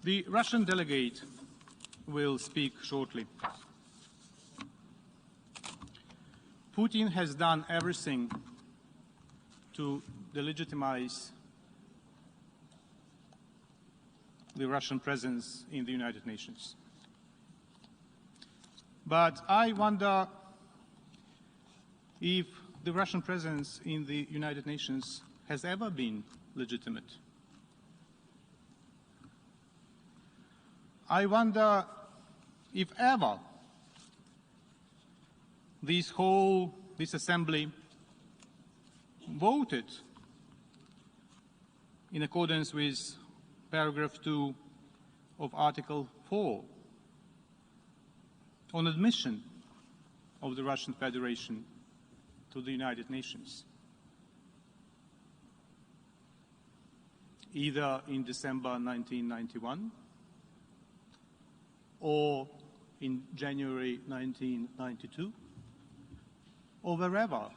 The Russian delegate will speak shortly. Putin has done everything to delegitimize the Russian presence in the United Nations. But I wonder if the Russian presence in the United Nations has ever been legitimate. I wonder if ever this assembly voted in accordance with paragraph 2 of Article 4 on admission of the Russian Federation to the United Nations, either in December 1991 or in January 1992, or wherever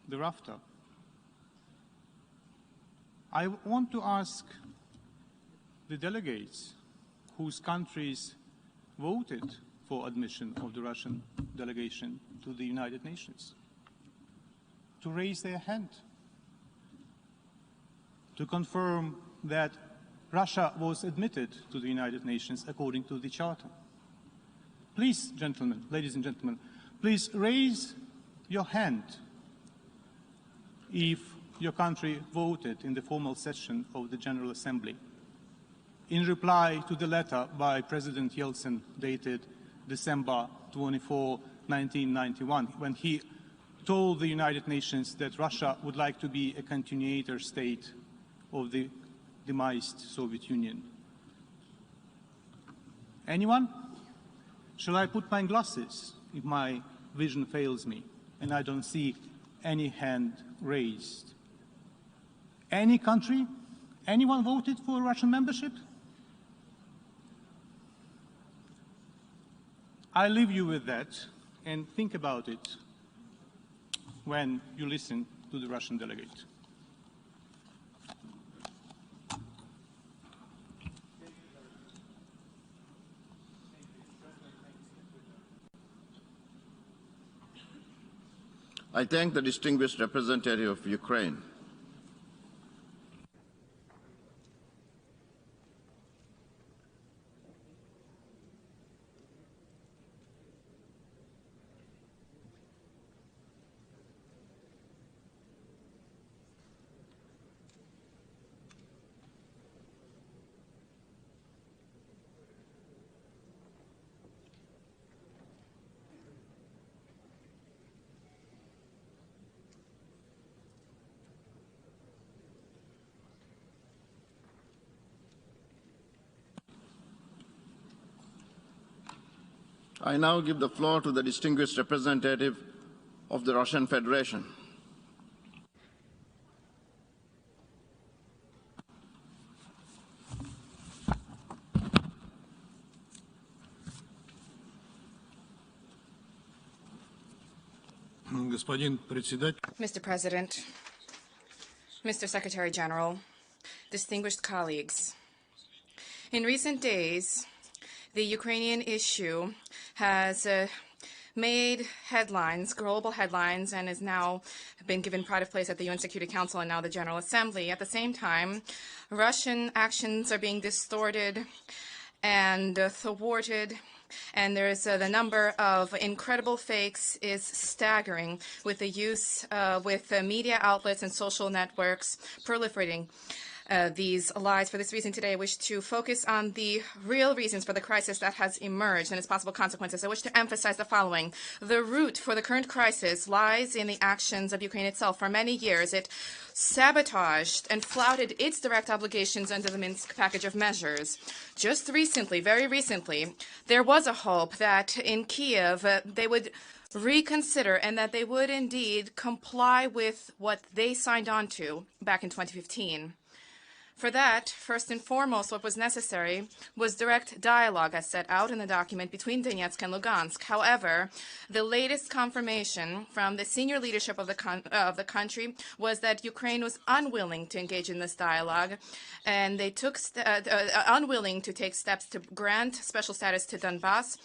thereafter. I want to ask the delegates whose countries voted for admission of the Russian delegation to the United Nations to raise their hand, to confirm that Russia was admitted to the United Nations according to the Charter. Please, gentlemen, ladies and gentlemen, please raise your hand if your country voted in the formal session of the General Assembly in reply to the letter by President Yeltsin dated December 24, 1991, when he told the United Nations that Russia would like to be a continuator state of the demised Soviet Union. Anyone? Shall I put my glasses if my vision fails me and I don't see any hand raised? Any country? Anyone voted for Russian membership? I leave you with that and think about it when you listen to the Russian delegate. I thank the distinguished representative of Ukraine. I now give the floor to the distinguished representative of the Russian Federation. Mr. President, Mr. Secretary General, distinguished colleagues, in recent days, the Ukrainian issue has made headlines, global headlines, and has now been given pride of place at the UN Security Council and now the General Assembly. At the same time, Russian actions are being distorted and thwarted, and there's the number of incredible fakes is staggering with the use with media outlets and social networks proliferating these lies. For this reason, today I wish to focus on the real reasons for the crisis that has emerged and its possible consequences. I wish to emphasize the following. The root for the current crisis lies in the actions of Ukraine itself. For many years, it sabotaged and flouted its direct obligations under the Minsk package of measures. Just recently, very recently, there was a hope that in Kiev they would reconsider and that they would indeed comply with what they signed on to back in 2015. For that, first and foremost, what was necessary was direct dialogue, as set out in the document, between Donetsk and Lugansk. However, the latest confirmation from the senior leadership of the country was that Ukraine was unwilling to engage in this dialogue, and they took unwilling to take steps to grant special status to Donbass,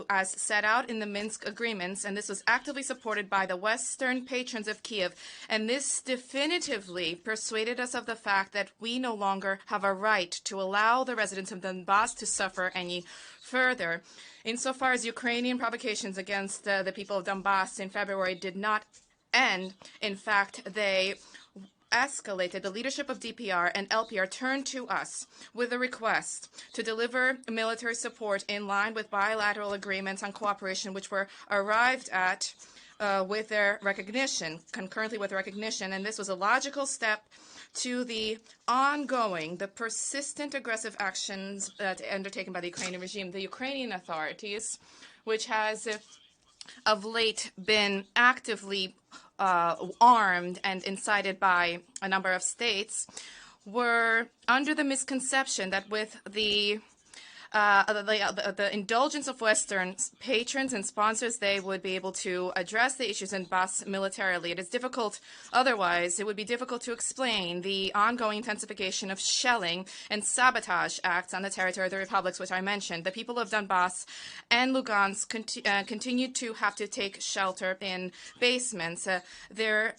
as set out in the Minsk agreements, and this was actively supported by the Western patrons of Kiev. And this definitively persuaded us of the fact that we no longer have a right to allow the residents of Donbass to suffer any further. Insofar as Ukrainian provocations against the people of Donbass in February did not end, in fact, they escalated. The leadership of DPR and LPR turned to us with a request to deliver military support in line with bilateral agreements on cooperation, which were arrived at with their recognition, concurrently with recognition. And this was a logical step to the persistent aggressive actions undertaken by the Ukrainian regime. The Ukrainian authorities, which has of late been actively armed and incited by a number of states, were under the misconception that with the indulgence of Western patrons and sponsors, they would be able to address the issues in Donbass militarily. It is difficult otherwise. It would be difficult to explain the ongoing intensification of shelling and sabotage acts on the territory of the republics, which I mentioned. The people of Donbass and Lugansk continued to have to take shelter in basements. There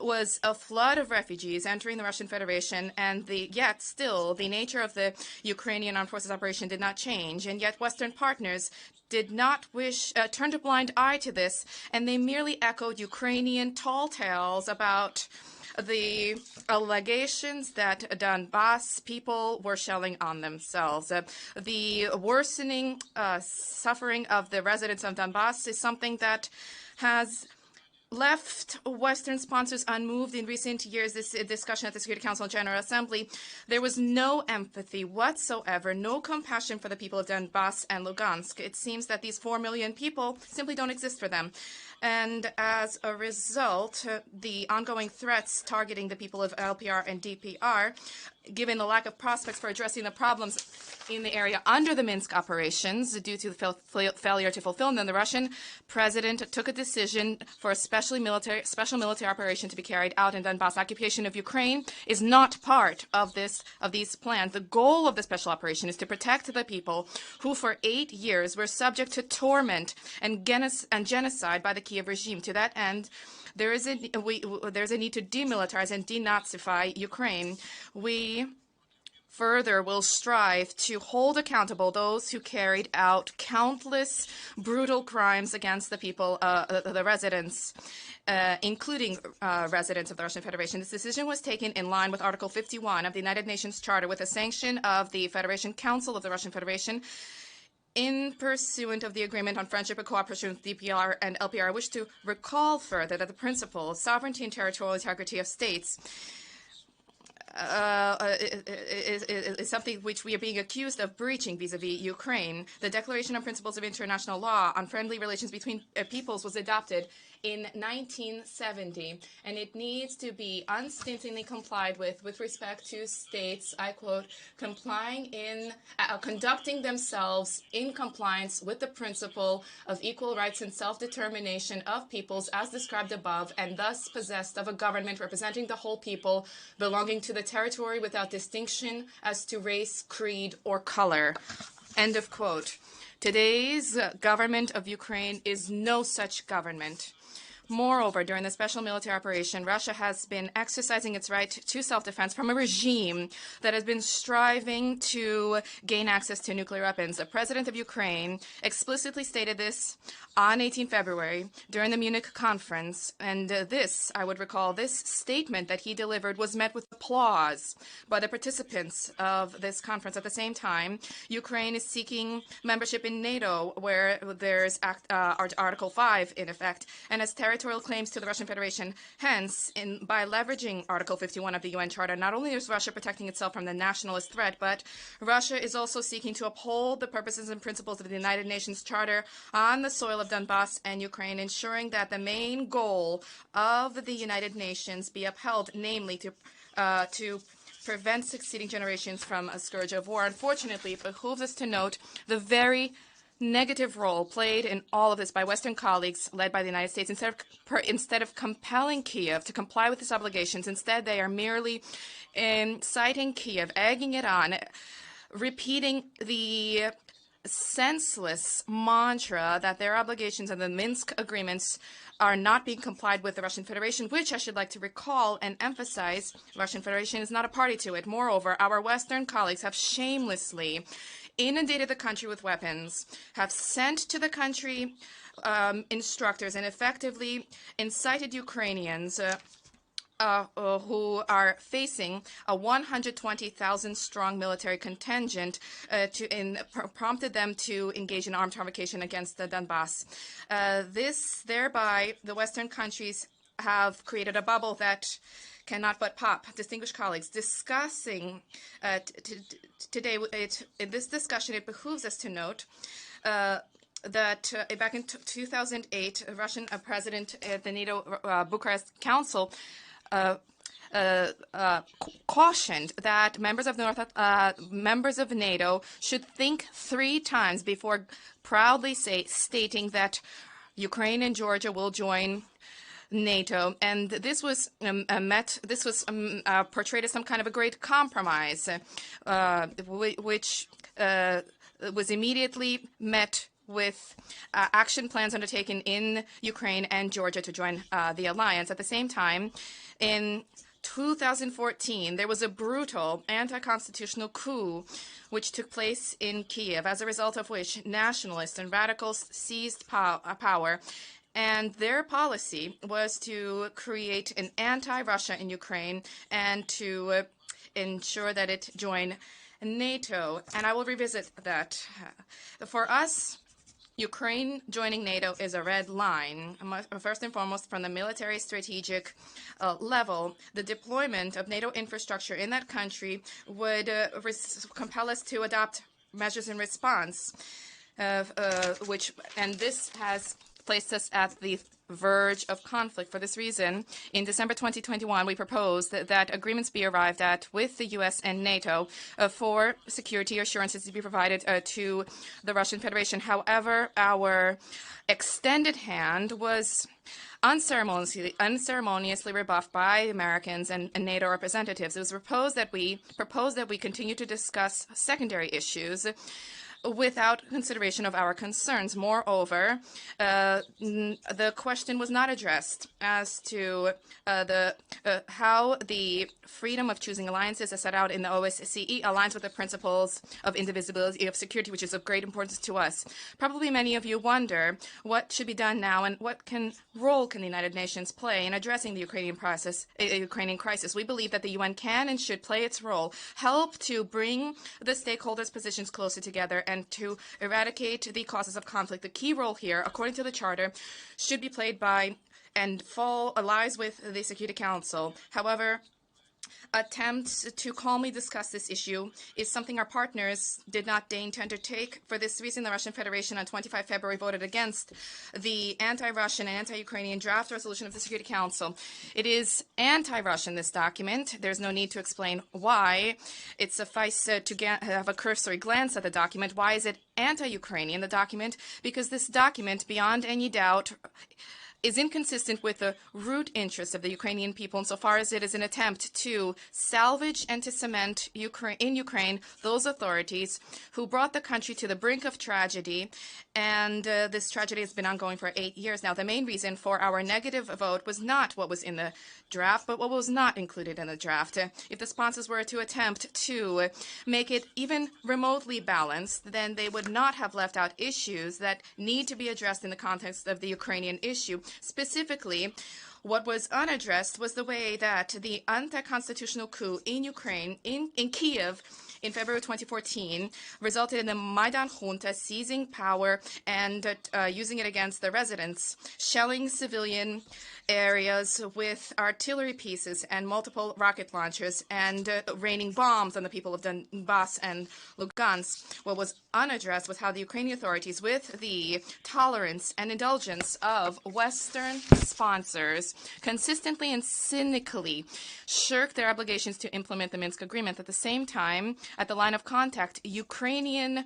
was a flood of refugees entering the Russian Federation, and yet still the nature of the Ukrainian armed forces operation did not change, and yet Western partners did not turned a blind eye to this, and they merely echoed Ukrainian tall tales about the allegations that Donbass people were shelling on themselves. The worsening suffering of the residents of Donbass is something that has left Western sponsors unmoved. In recent years, this discussion at the Security Council and General Assembly, there was no empathy whatsoever, no compassion for the people of Donbass and Lugansk. It seems that these 4 million people simply don't exist for them. And as a result, the ongoing threats targeting the people of LPR and DPR, given the lack of prospects for addressing the problems in the area under the Minsk operations due to the failure to fulfill them, the Russian president took a decision for a special military operation to be carried out in Donbass. Occupation of Ukraine is not part of these plans. The goal of the special operation is to protect the people who for 8 years were subject to torment and genocide by the Kiev regime. To that end, there's a need to demilitarize and denazify Ukraine. We further will strive to hold accountable those who carried out countless brutal crimes against the people, the residents, including residents of the Russian Federation. This decision was taken in line with Article 51 of the United Nations Charter with the sanction of the Federation Council of the Russian Federation. In pursuant of the Agreement on Friendship and Cooperation with DPR and LPR, I wish to recall further that the principle of sovereignty and territorial integrity of states is something which we are being accused of breaching vis-a-vis Ukraine. The Declaration on Principles of International Law on Friendly Relations Between Peoples was adopted in 1970, and it needs to be unstintingly complied with respect to states, I quote, conducting themselves in compliance with the principle of equal rights and self-determination of peoples as described above, and thus possessed of a government representing the whole people, belonging to the territory without distinction as to race, creed, or color. End of quote. Today's government of Ukraine is no such government. Moreover, during the special military operation, Russia has been exercising its right to self-defense from a regime that has been striving to gain access to nuclear weapons. The president of Ukraine explicitly stated this on 18 February during the Munich conference, and I would recall, this statement that he delivered was met with applause by the participants of this conference. At the same time, Ukraine is seeking membership in NATO, where there's Article 5 in effect, and has territorial claims to the Russian Federation. Hence, by leveraging Article 51 of the UN Charter, not only is Russia protecting itself from the nationalist threat, but Russia is also seeking to uphold the purposes and principles of the United Nations Charter on the soil of Donbass and Ukraine, ensuring that the main goal of the United Nations be upheld, namely to prevent succeeding generations from a scourge of war. Unfortunately, it behooves us to note the very negative role played in all of this by Western colleagues led by the United States. Instead of compelling Kiev to comply with its obligations, instead they are merely inciting Kiev, egging it on, repeating the senseless mantra that their obligations and the Minsk agreements are not being complied with the Russian Federation, which I should like to recall and emphasize, the Russian Federation is not a party to it. Moreover, our Western colleagues have shamelessly inundated the country with weapons, have sent to the country instructors, and effectively incited Ukrainians who are facing a 120,000 strong military contingent prompted them to engage in armed provocation against the Donbass. Thereby, the Western countries have created a bubble that cannot but pop. Distinguished colleagues, discussing today, in this discussion, it behooves us to note that back in 2008, a Russian president at the NATO Bucharest Council cautioned that members of NATO should think 3 times before proudly stating that Ukraine and Georgia will join NATO, and this was portrayed as some kind of a great compromise, which was immediately met with action plans undertaken in Ukraine and Georgia to join the alliance. At the same time, in 2014, there was a brutal anti-constitutional coup which took place in Kiev, as a result of which nationalists and radicals seized power. And their policy was to create an anti-Russia in Ukraine and to ensure that it join NATO. And I will revisit that. For us, Ukraine joining NATO is a red line. First and foremost, from the military strategic level, the deployment of NATO infrastructure in that country would compel us to adopt measures in response, and this has placed us at the verge of conflict. For this reason, in December 2021, we proposed that agreements be arrived at with the U.S. and NATO for security assurances to be provided to the Russian Federation. However, our extended hand was unceremoniously rebuffed by Americans and NATO representatives. It was proposed that we continue to discuss secondary issues without consideration of our concerns. Moreover, the question was not addressed as to how the freedom of choosing alliances as set out in the OSCE aligns with the principles of indivisibility of security, which is of great importance to us. Probably many of you wonder what should be done now and what role can the United Nations play in addressing the Ukrainian crisis. We believe that the UN can and should play its role, help to bring the stakeholders' positions closer together, and to eradicate the causes of conflict. The key role here, according to the Charter, should be played by and lies with the Security Council. However, attempts to calmly discuss this issue is something our partners did not deign to undertake. For this reason, the Russian Federation on 25 February voted against the anti-Russian and anti-Ukrainian draft resolution of the Security Council. It is anti-Russian, this document. There's no need to explain why. It suffices to have a cursory glance at the document. Why is it anti-Ukrainian, the document? Because this document, beyond any doubt, is inconsistent with the root interests of the Ukrainian people insofar as it is an attempt to salvage and to cement in Ukraine those authorities who brought the country to the brink of tragedy, and this tragedy has been ongoing for 8 years now. The main reason for our negative vote was not what was in the draft, but what was not included in the draft. If the sponsors were to attempt to make it even remotely balanced, then they would not have left out issues that need to be addressed in the context of the Ukrainian issue. Specifically, what was unaddressed was the way that the anti-constitutional coup in Ukraine, in Kiev, in February 2014, resulted in the Maidan junta seizing power and using it against the residents, shelling civilian areas with artillery pieces and multiple rocket launchers, and raining bombs on the people of Donbass and Lugansk. What was unaddressed was how the Ukrainian authorities, with the tolerance and indulgence of Western sponsors, leaders consistently and cynically shirk their obligations to implement the Minsk agreement. At the same time, at the line of contact, Ukrainian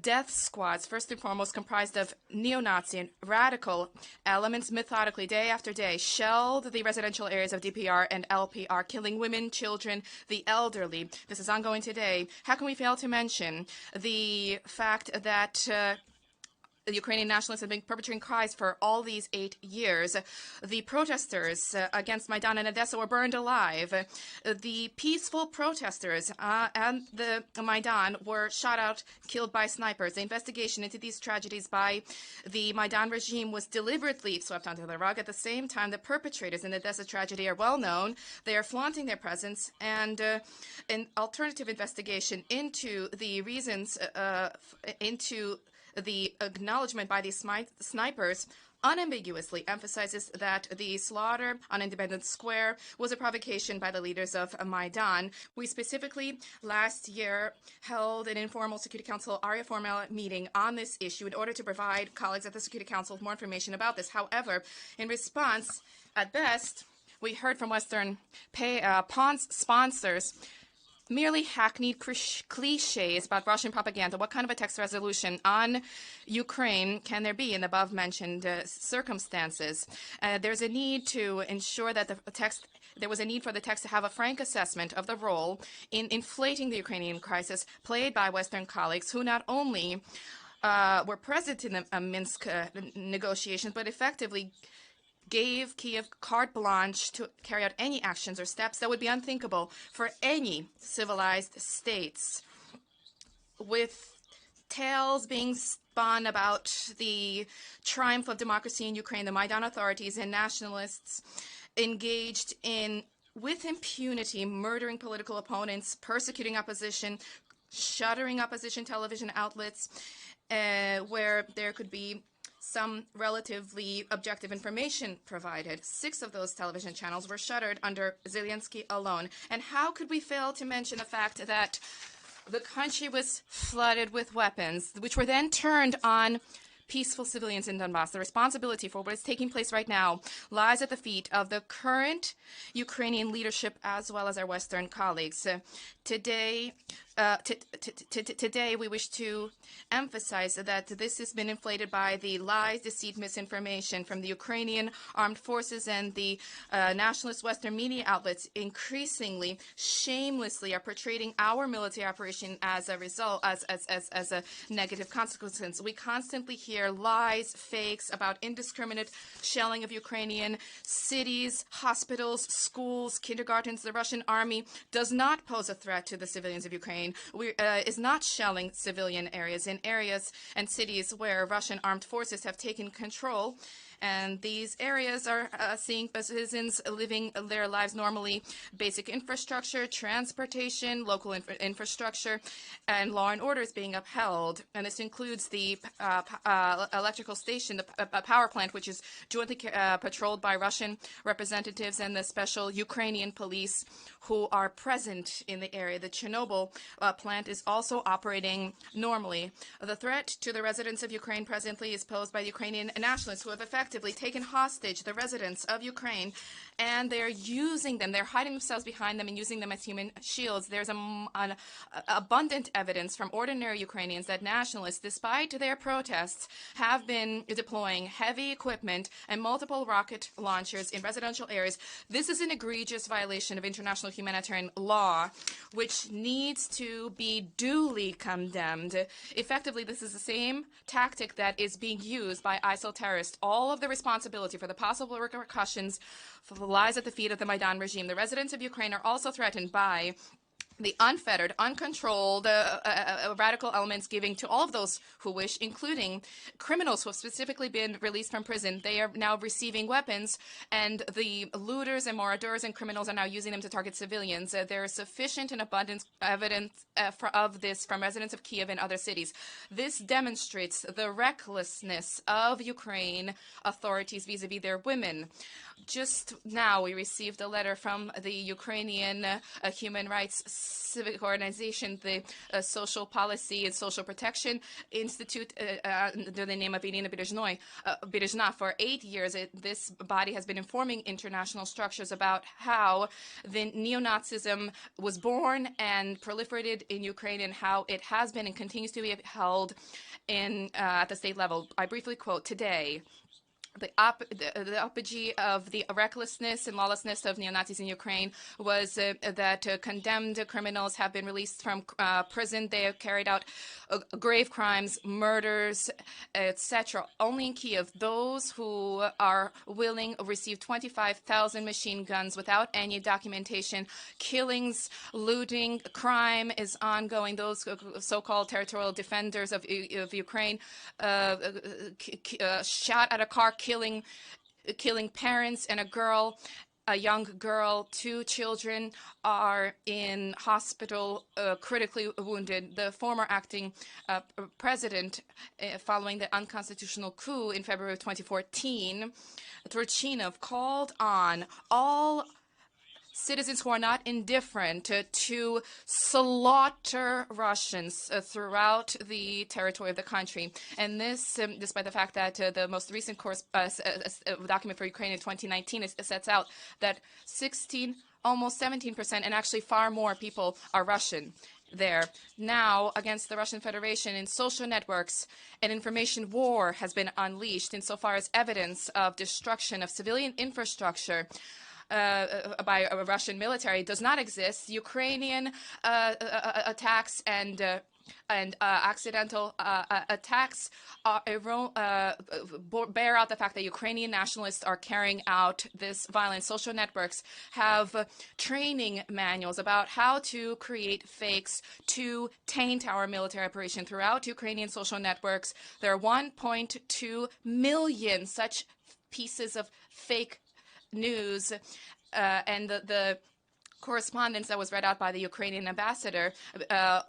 death squads, first and foremost comprised of neo-Nazi and radical elements, methodically, day after day, shelled the residential areas of DPR and LPR, killing women, children, the elderly. This is ongoing today. How can we fail to mention the fact that the Ukrainian nationalists have been perpetrating crimes for all these 8 years? The protesters against Maidan and Odessa were burned alive. The peaceful protesters and the Maidan were shot out, killed by snipers. The investigation into these tragedies by the Maidan regime was deliberately swept under the rug. At the same time, the perpetrators in the Odessa tragedy are well known. They are flaunting their presence, and an alternative investigation into the reasons, into the acknowledgement by these snipers unambiguously emphasizes that the slaughter on Independence Square was a provocation by the leaders of Maidan. We specifically last year held an informal Security Council area formal meeting on this issue in order to provide colleagues at the Security Council with more information about this. However, in response, at best, we heard from Western sponsors merely hackneyed cliches about Russian propaganda. What kind of a text resolution on Ukraine can there be in the above-mentioned circumstances? There's a need to ensure that there was a need for the text to have a frank assessment of the role in inflating the Ukrainian crisis played by Western colleagues who not only were present in the Minsk negotiations, but effectively gave Kiev carte blanche to carry out any actions or steps that would be unthinkable for any civilized states. With tales being spun about the triumph of democracy in Ukraine, the Maidan authorities and nationalists engaged in, with impunity, murdering political opponents, persecuting opposition, shuttering opposition television outlets, where there could be some relatively objective information provided. 6 of those television channels were shuttered under Zelensky alone. And how could we fail to mention the fact that the country was flooded with weapons, which were then turned on peaceful civilians in Donbass? The responsibility for what is taking place right now lies at the feet of the current Ukrainian leadership as well as our Western colleagues. Today, we wish to emphasize that this has been inflated by the lies, deceit, misinformation from the Ukrainian armed forces, and the nationalist Western media outlets increasingly, shamelessly are portraying our military operation as a result, as a negative consequence. We constantly hear lies, fakes about indiscriminate shelling of Ukrainian cities, hospitals, schools, kindergartens. The Russian army does not pose a threat to the civilians of Ukraine, is not shelling civilian areas in areas and cities where Russian armed forces have taken control. And these areas are seeing citizens living their lives normally. Basic infrastructure, transportation, local infrastructure, and law and order is being upheld. And this includes the electrical station, the power plant, which is jointly patrolled by Russian representatives and the special Ukrainian police who are present in the area. The Chernobyl plant is also operating normally. The threat to the residents of Ukraine presently is posed by the Ukrainian nationalists who have effectively taken hostage the residents of Ukraine, and they're using them. They're hiding themselves behind them and using them as human shields. There's an abundant evidence from ordinary Ukrainians that nationalists, despite their protests, have been deploying heavy equipment and multiple rocket launchers in residential areas. This is an egregious violation of international humanitarian law, which needs to be duly condemned. Effectively, this is the same tactic that is being used by ISIL terrorists. All of the responsibility for the possible repercussions lies at the feet of the Maidan regime. The residents of Ukraine are also threatened by the unfettered, uncontrolled radical elements giving to all of those who wish, including criminals who have specifically been released from prison. They are now receiving weapons, and the looters and marauders and criminals are now using them to target civilians. There is sufficient and abundant evidence of this from residents of Kiev and other cities. This demonstrates the recklessness of Ukraine authorities vis-a-vis their women. Just now, we received a letter from the Ukrainian human rights civic organization, the Social Policy and Social Protection Institute, under the name of Irina Berezhna. For 8 years, this body has been informing international structures about how the neo-Nazism was born and proliferated in Ukraine, and how it has been and continues to be upheld at the state level. I briefly quote today. The apogee of the recklessness and lawlessness of neo-Nazis in Ukraine was that condemned criminals have been released from prison. They have carried out grave crimes, murders, etc. Only in Kiev, those who are willing receive 25,000 machine guns without any documentation. Killings, looting, crime is ongoing. Those so-called territorial defenders of Ukraine shot at a car, killing parents and a young girl. 2 children are in hospital, critically wounded. The former acting president, following the unconstitutional coup in February of 2014, Turchinov, called on all citizens who are not indifferent to slaughter Russians throughout the territory of the country. And this, despite the fact that the most recent document for Ukraine in 2019 sets out that almost 17%, and actually far more people are Russian there. Now, against the Russian Federation in social networks, an information war has been unleashed insofar as evidence of destruction of civilian infrastructure by a Russian military does not exist. Ukrainian attacks and accidental attacks bear out the fact that Ukrainian nationalists are carrying out this violence. Social networks have training manuals about how to create fakes to taint our military operation. Throughout Ukrainian social networks, there are 1.2 million such pieces of fake news, and the correspondence that was read out by the Ukrainian ambassador, that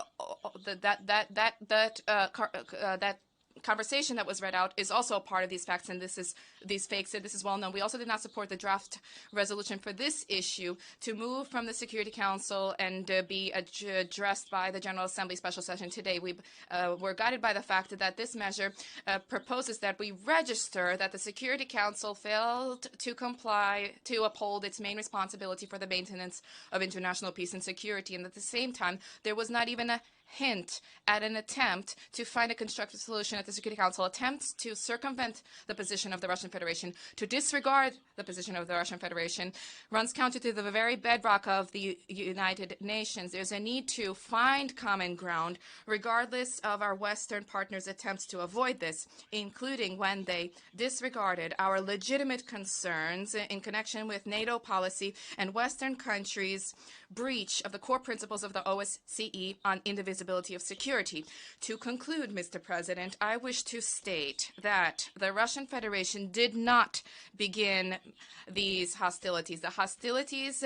conversation that was read out is also a part of these facts, and these fakes, and this is well known. We also did not support the draft resolution for this issue to move from the Security Council and be addressed by the General Assembly special session today. We were guided by the fact that this measure proposes that we register that the Security Council failed to uphold its main responsibility for the maintenance of international peace and security, and at the same time there was not even a hint at an attempt to find a constructive solution at the Security Council. Attempts to circumvent the position of the Russian Federation, to disregard the position of the Russian Federation, runs counter to the very bedrock of the United Nations. There's a need to find common ground, regardless of our Western partners' attempts to avoid this, including when they disregarded our legitimate concerns in connection with NATO policy and Western countries' breach of the core principles of the OSCE on indivisibility of security. To conclude, Mr. President, I wish to state that the Russian Federation did not begin these hostilities. The hostilities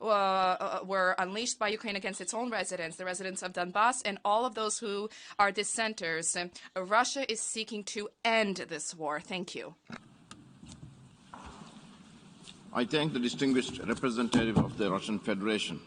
were unleashed by Ukraine against its own residents, the residents of Donbass, and all of those who are dissenters. Russia is seeking to end this war. Thank you. I thank the distinguished representative of the Russian Federation.